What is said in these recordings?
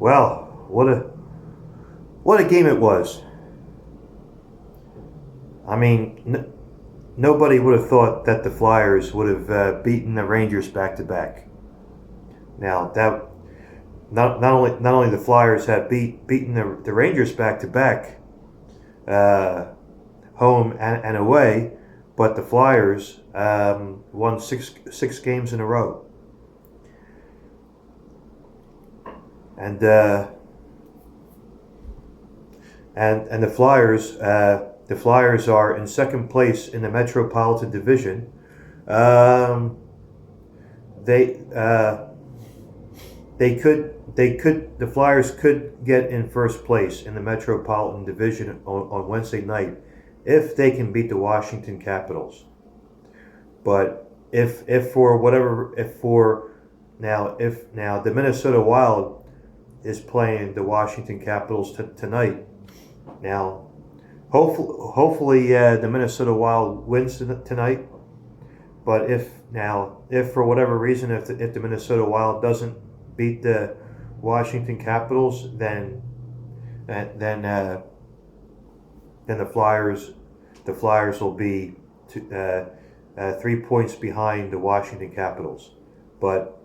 Well, what a game it was. I mean, nobody would have thought that the Flyers would have beaten the Rangers back to back. Now that not only the Flyers have beaten the Rangers back to back, home and away, but the Flyers won six games in a row, and and the Flyers are in second place in the Metropolitan Division. Um, they the Flyers could get in first place in the Metropolitan Division on Wednesday night if they can beat the Washington Capitals. But if for whatever if for now if now the Minnesota Wild is playing the Washington Capitals tonight. Now, hopefully the Minnesota Wild wins tonight. But if for whatever reason if the Minnesota Wild doesn't beat the Washington Capitals, then the Flyers will be 3 points behind the Washington Capitals. But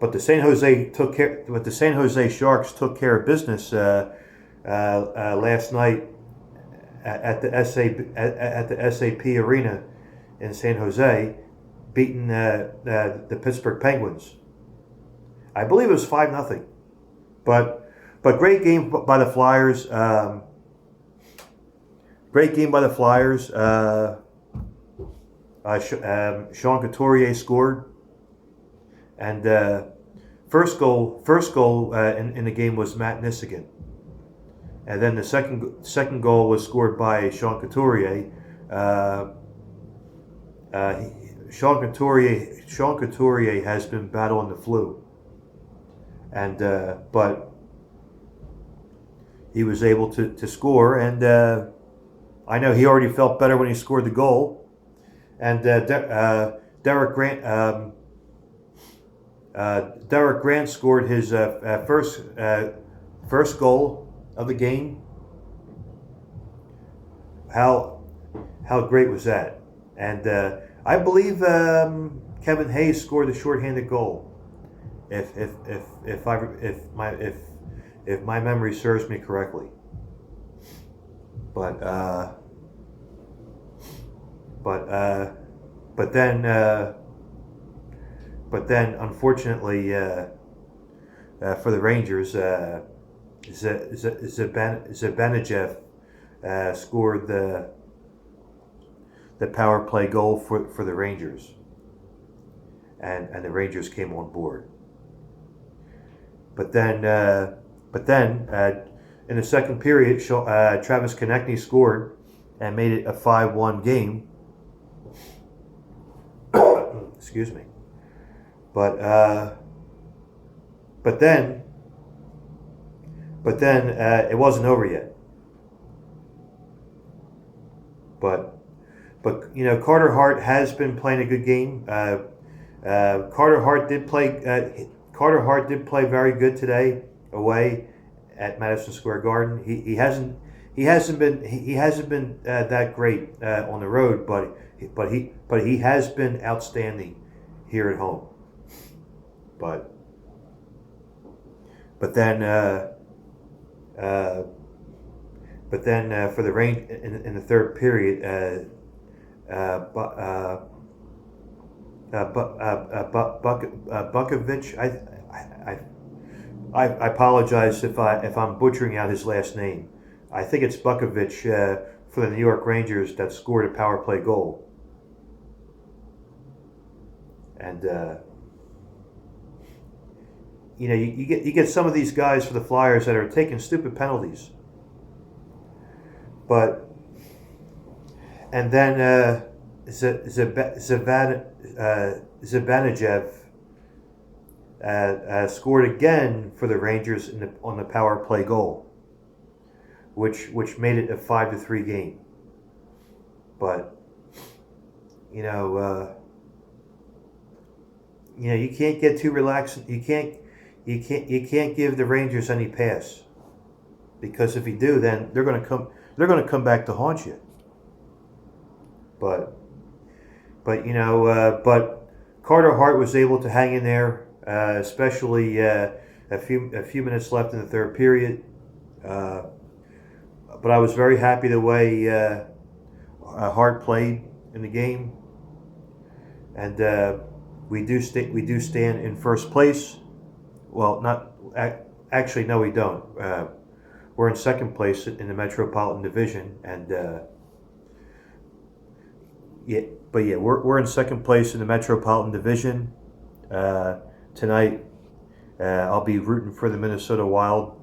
the San Jose Sharks took care of business last night at the SAP Arena in San Jose, beating the Pittsburgh Penguins. I believe it was 5-0, but great game by the Flyers. Great game by the Flyers. Sean Couturier scored, and first goal in the game was Matt Niskanen, and then the second goal was scored by Sean Couturier. Sean Couturier has been battling the flu, and but he was able to score, and I know he already felt better when he scored the goal. And Derek Grant scored his first goal of the game. How great was that? And I believe Kevin Hayes scored the shorthanded goal. If my memory serves me correctly. But then unfortunately for the Rangers, Zibanejad scored the power play goal for the Rangers, and the Rangers came on board. But then in the second period, Travis Konechny scored and made it a 5-1 game. Excuse me. But then it wasn't over yet. But Carter Hart has been playing a good game. Carter Hart did play very good today away at Madison Square Garden. He hasn't been that great on the road, but he has been outstanding here at home. But then for the Rangers in the third period, Bukovic. I apologize if I'm butchering out his last name. I think it's Bukovic for the New York Rangers that scored a power play goal. And you get some of these guys for the Flyers that are taking stupid penalties. And then Zibanejad scored again for the Rangers on the power play goal, which made it a 5-3 game. But you can't get too relaxed. You you can't give the Rangers any pass, because if you do, then they're gonna come back to haunt you. But but Carter Hart was able to hang in there, especially a few minutes left in the third period. But I was very happy the way Hart played in the game, and we do stand in first place. Well, not actually, no, we don't. We're in second place in the Metropolitan Division, and we're in second place in the Metropolitan Division tonight. I'll be rooting for the Minnesota Wild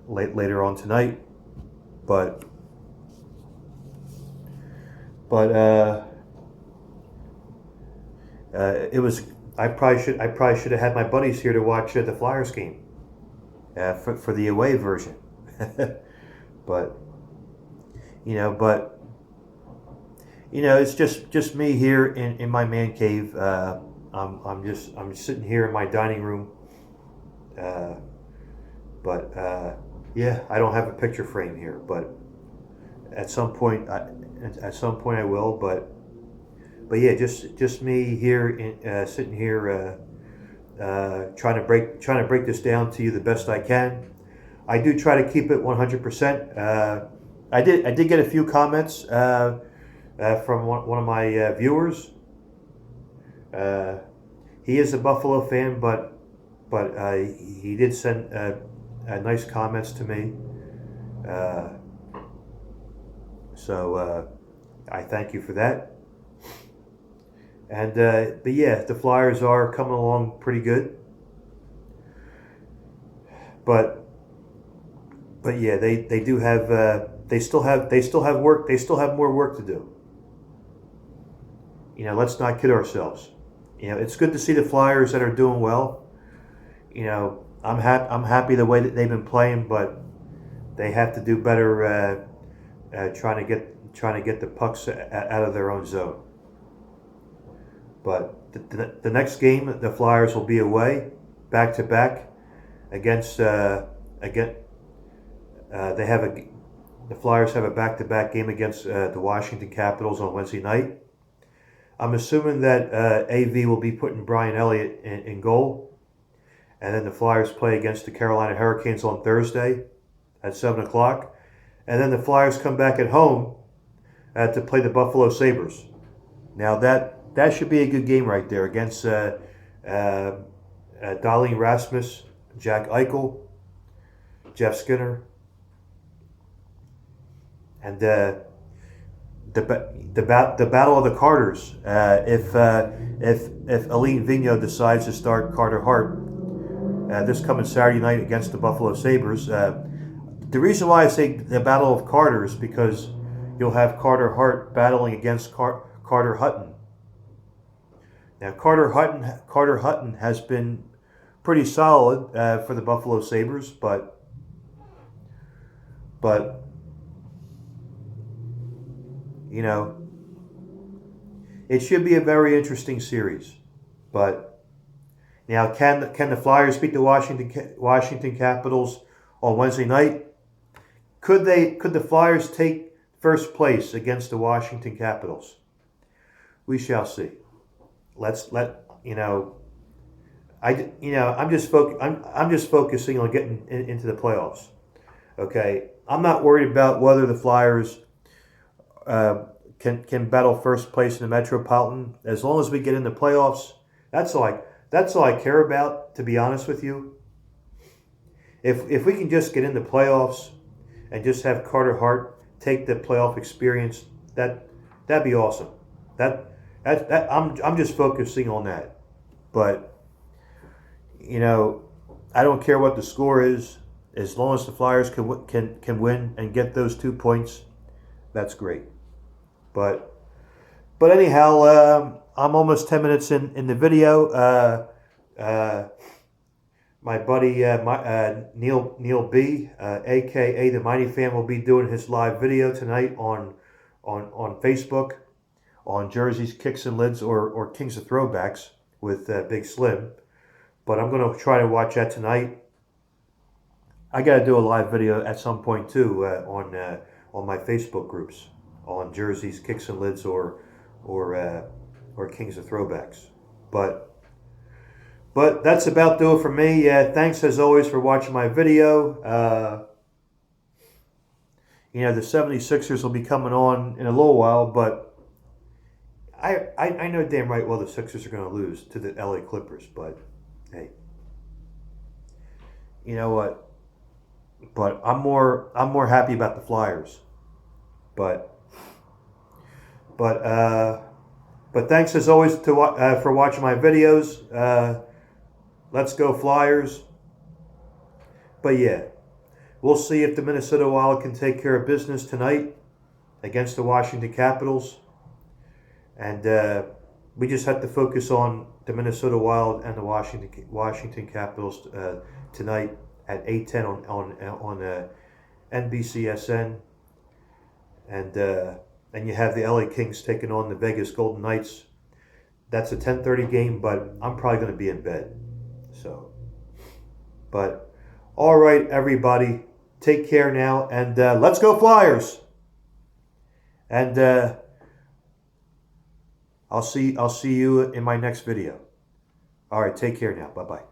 later on tonight, but it was. I probably should have had my buddies here to watch the Flyers game for the away version, but it's just me here in my man cave. I'm sitting here in my dining room, but I don't have a picture frame here, but at some point I will. But yeah, just me here sitting here trying to break this down to you the best I can. I do try to keep it 100%. I did get a few comments from one of my viewers. He is a Buffalo fan, but he did send nice comments to me. So I thank you for that. And but yeah, the Flyers are coming along pretty good. But yeah, they do have they still have work. They still have more work to do. Let's not kid ourselves. It's good to see the Flyers that are doing well. I'm happy the way that they've been playing, but they have to do better trying to get the pucks out of their own zone. But the next game, the Flyers will be away, back to back, against the Flyers have a back to back game against the Washington Capitals on Wednesday night. I'm assuming that AV will be putting Brian Elliott in goal, and then the Flyers play against the Carolina Hurricanes on Thursday at 7:00, and then the Flyers come back at home to play the Buffalo Sabres. Now that should be a good game right there against Darlene Rasmus, Jack Eichel, Jeff Skinner, and the battle of the Carters. If Aline Vigneault decides to start Carter Hart this coming Saturday night against the Buffalo Sabres, the reason why I say the battle of Carters because you'll have Carter Hart battling against Carter Hutton. Now, Carter Hutton has been pretty solid for the Buffalo Sabres, but it should be a very interesting series. But now, can the Flyers beat the Washington Capitals on Wednesday night? Could the Flyers take first place against the Washington Capitals? We shall see. I'm just focusing on getting into the playoffs. Okay, I'm not worried about whether the Flyers can battle first place in the Metropolitan. As long as we get in the playoffs, that's all I care about. To be honest with you, if we can just get in the playoffs and just have Carter Hart take the playoff experience, that'd be awesome. I'm just focusing on that. But I don't care what the score is, as long as the Flyers can win and get those 2 points. That's great. But anyhow, I'm almost 10 minutes in the video. My buddy Neil B, aka the Mighty Fan, will be doing his live video tonight on Facebook on Jerseys, Kicks and Lids, or Kings of Throwbacks with Big Slim. but I'm going to try to watch that tonight. I got to do a live video at some point too on my Facebook groups on jerseys, kicks and lids, or Kings of Throwbacks. But that's about do it for me. Thanks as always for watching my video. The 76ers will be coming on in a little while, but I know damn right well the Sixers are going to lose to the LA Clippers. But hey, you know what? But I'm more happy about the Flyers. But thanks as always for watching my videos. Let's go Flyers. But yeah, we'll see if the Minnesota Wild can take care of business tonight against the Washington Capitals. And we just have to focus on the Minnesota Wild and the Washington Capitals tonight at 8:10 on NBCSN. And you have the LA Kings taking on the Vegas Golden Knights. That's a 10:30 game, but I'm probably going to be in bed. So, but all right, everybody, take care now, and let's go Flyers. And I'll see you in my next video. All right, take care now. Bye-bye.